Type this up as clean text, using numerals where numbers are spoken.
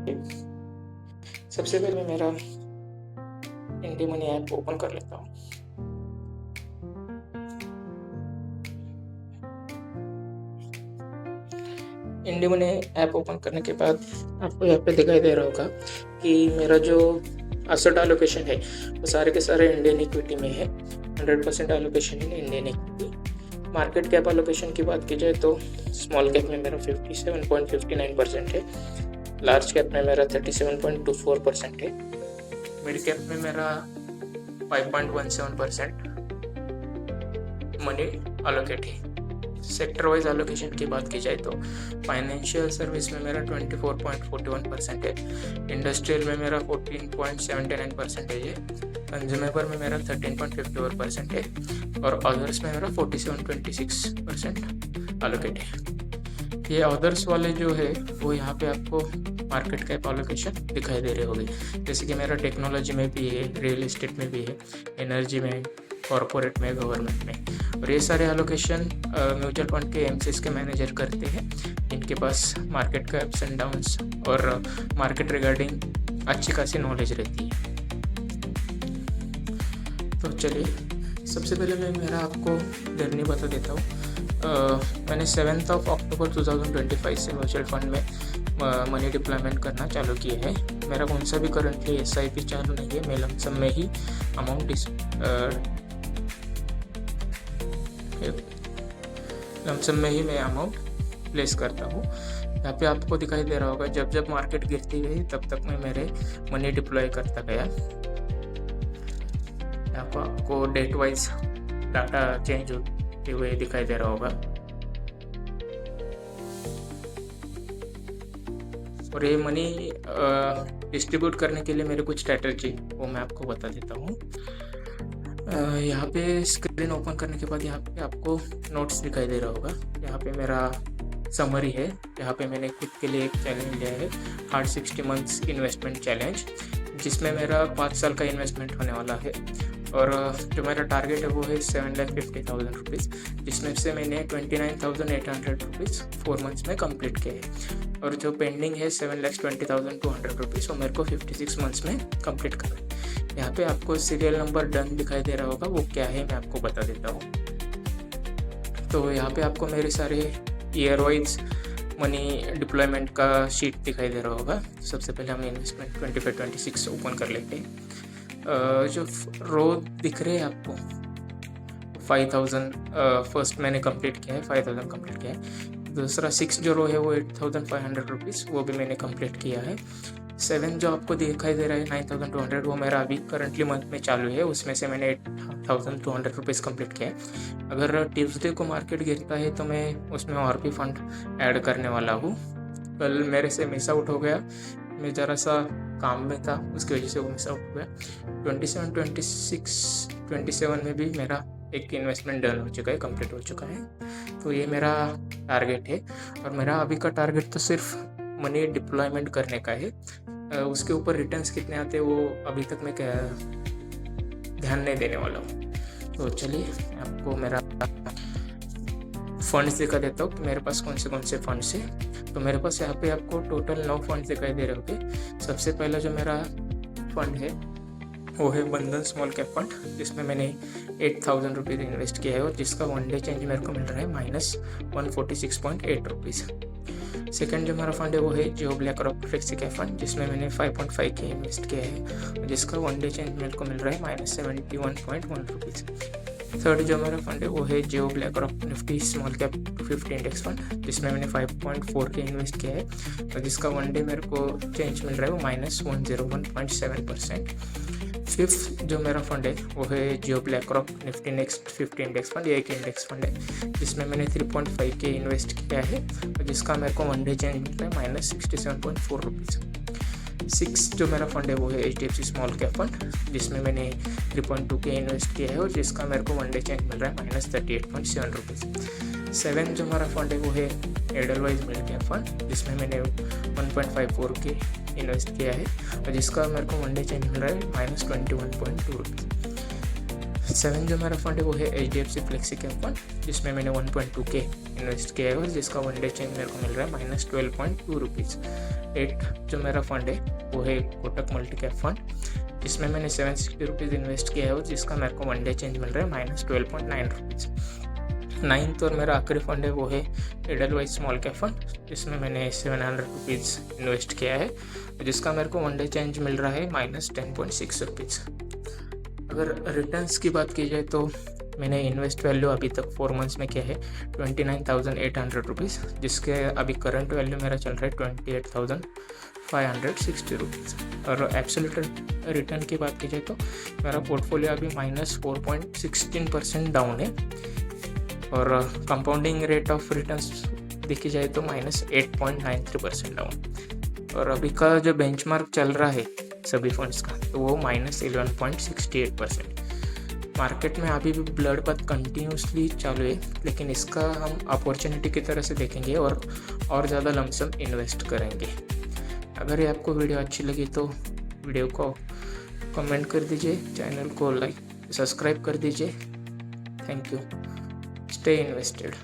सबसे पहले मैं मेरा इंडी मनी ऐप ओपन कर लेता हूँ। इंडी मनी ऐप ओपन करने के बाद आपको यहाँ पे दिखाई दे रहा होगा कि मेरा जो एसेट एलोकेशन है वो सारे के सारे इंडियन इक्विटी में है। 100% allocation in Indian equity. Market cap allocation की बात की जाए तो स्मॉल कैप में मेरा 57.59% है, लार्ज कैप में मेरा 37.24% है, मिड कैप में मेरा 5.17% मनी एलोकेट है। सेक्टर वाइज एलोकेशन की बात की जाए तो फाइनेंशियल सर्विस में मेरा 24.41% है, इंडस्ट्रियल में मेरा 14.79% है, कंज्यूमेबल में मेरा 13.54% है और अदर्स में मेरा 47.26% एलोकेट है। ये अदर्स वाले जो है वो यहाँ पे आपको मार्केट कैप एलोकेशन दिखाई दे रहे होंगे, जैसे कि मेरा टेक्नोलॉजी में भी है, रियल एस्टेट में भी है, एनर्जी में, कॉरपोरेट में, गवर्नमेंट में। और ये सारे एलोकेशन म्यूचुअल फंड के एमसीएस के मैनेजर करते हैं, इनके पास मार्केट का अप्स एंड डाउन्स और मार्केट रिगार्डिंग अच्छी खासी नॉलेज रहती है। तो चलिए सबसे पहले मैं मेरा आपको जर्नी बता देता हूँ। मैंने 7 अक्टूबर 2025 से म्यूचुअल फंड में मनी डिप्लॉयमेंट करना चालू किया है। मेरा कौन सा भी करंटली SIP चालू नहीं है, मैं लमसम में ही मैं अमाउंट प्लेस करता हूँ। यहाँ पे आपको दिखाई दे रहा होगा जब जब मार्केट गिरती गई तब तक मैं मेरे मनी डिप्लॉय करता गया। यहाँ पर आपको डेट वाइज डाटा चेंज होते हुए दिखाई दे रहा होगा। और ये मनी डिस्ट्रीब्यूट करने के लिए मेरे कुछ स्ट्रैटेजी वो मैं आपको बता देता हूँ। यहाँ पे स्क्रीन ओपन करने के बाद यहाँ पे आपको नोट्स दिखाई दे रहा होगा। यहाँ पे मेरा समरी है। यहाँ पे मैंने खुद के लिए एक चैलेंज लिया है, हार्ड 60 मंथ्स इन्वेस्टमेंट चैलेंज, जिसमें मेरा 5 साल का इन्वेस्टमेंट होने वाला है। और जो मेरा टारगेट है वो है 7,50,000 रुपीज़, जिसमें से मैंने 29,800 रुपीज़ 4 मंथ्स में कंप्लीट किए हैं। और जो पेंडिंग है 7,20,200 रुपीज़ वो मेरे को 56 मंथ्स में कंप्लीट करना है। यहाँ पे आपको सीरियल नंबर डन दिखाई दे रहा होगा, वो क्या है मैं आपको बता देता हूँ। तो यहाँ पे आपको मेरे सारे ईयर वाइज मनी डिप्लॉयमेंट का शीट दिखाई दे रहा होगा। सबसे पहले हम इन्वेस्टमेंट 25-26 ओपन कर लेते हैं। जो रो दिख रहे हैं आपको 5,000 फर्स्ट मैंने कंप्लीट किया है, 5,000 कंप्लीट किया है। दूसरा 6 जो रो है वो 8,500 रुपीज़ वो भी मैंने कंप्लीट किया है। 7 जो आपको दिखाई दे रहा है 9,200 वो मेरा अभी करंटली मंथ में चालू है, उसमें से मैंने 8,200 रुपीज़ कंप्लीट किया है। अगर ट्यूसडे को मार्केट गिरता है तो मैं उसमें और भी फंड ऐड करने वाला हूँ। कल मेरे से मिस आउट हो गया, मैं ज़रा सा काम में था, उसकी वजह से वो मिस आउट हो गया। 27, 26, 27 में भी मेरा एक इन्वेस्टमेंट डन हो चुका है, कंप्लीट हो चुका है। तो ये मेरा टारगेट है। और मेरा अभी का टारगेट तो सिर्फ मनी डिप्लॉयमेंट करने का है, उसके ऊपर रिटर्न्स कितने आते हैं वो अभी तक मैं ध्यान नहीं देने वाला हूँ। तो चलिए आपको मेरा फंड्स दिखा देता हूँ कि मेरे पास कौन से फंड्स है। तो मेरे पास यहाँ पे आपको टोटल 9 फंड्स दिखाई दे रहे होंगे। सबसे पहला जो मेरा फंड है वो है बंधन स्मॉल कैप फंड, जिसमें मैंने 8,000 रुपीज़ इन्वेस्ट किया है और जिसका 1 डे चेंज मेरे को मिल रहा है -146.8 रुपीज़। सेकंड जो मेरा फंड है वो है Jio BlackRock flexi cap fund, जिसमें मैंने 5.5 के इन्वेस्ट किया है और जिसका 1 डे चेंज मेरे को मिल रहा है -71.1 रुपीज़। थर्ड जो मेरा फंड है वो है Jio BlackRock Nifty small cap 250 index fund, जिसमें मैंने 5.4 के इन्वेस्ट किया है और जिसका 1 डे मेरे को चेंज मिल रहा है वो -101.7%। फिफ्थ जो मेरा फंड है वो है Jio BlackRock Nifty next 50 index fund, ये एक इंडेक्स फंड है जिसमें मैंने 3.5 के इन्वेस्ट किया है और जिसका मेरे को 1 डे चेंज मिल रहा है -67.4 रुपीज़। 6 जो मेरा फंड है वो है HDFC स्मॉल कैप फंड, जिसमें मैंने 3.2 के इन्वेस्ट किया है और जिसका मेरे को 1 डे चेंज मिल रहा है -38.7 रुपीज़। 7 जो हमारा फंड है वो है एडलवाइज मिड कैप फंड, जिसमें मैंने 1.54 के इन्वेस्ट किया है और जिसका मेरे को 1 डे चेंज मिल रहा है -21.2 रुपीज़। 7 जो मेरा फंड है वो है HDFC फ्लेक्सी कैप फंड, जिसमें मैंने 1.2K इन्वेस्ट किया है और जिसका वन डे चेंज मेरे को मिल रहा है -12.2 रुपीज़। 8 जो मेरा फंड है वो है कोटक मल्टी कैप फंड, जिसमें मैंने 760 रुपीज़ इन्वेस्ट किया है और जिसका मेरे को वन डे चेंज मिल रहा है -12.9 रुपीज़। 9th और मेरा आखिरी फंड है वो है एडलवाइज स्मॉल कैप फंड, जिसमें मैंने 700 रुपीज़ इन्वेस्ट किया है, जिसका मेरे को वन डे चेंज मिल रहा है -10.6 रुपीज़। अगर रिटर्न्स की बात की जाए तो मैंने इन्वेस्ट वैल्यू अभी तक 4 मंथ्स में किया है 29,800 रुपीज़, जिसके अभी करंट वैल्यू मेरा चल रहा है 28,560 रुपीज़। और एब्सोल्यूट रिटर्न की बात की जाए तो मेरा पोर्टफोलियो अभी -4.16% डाउन है और कंपाउंडिंग रेट ऑफ रिटर्न्स देखी जाए तो -8.93% डाउन। और अभी का जो बेंचमार्क चल रहा है सभी फंड्स का तो वो -11.68%। मार्केट में अभी भी ब्लड बाथ कंटिन्यूसली चालू है, लेकिन इसका हम अपॉर्चुनिटी की तरह से देखेंगे और ज़्यादा लमसम इन्वेस्ट करेंगे। अगर ये आपको वीडियो अच्छी लगी तो वीडियो को कमेंट कर दीजिए, चैनल को लाइक सब्सक्राइब कर दीजिए। Thank you. Stay invested.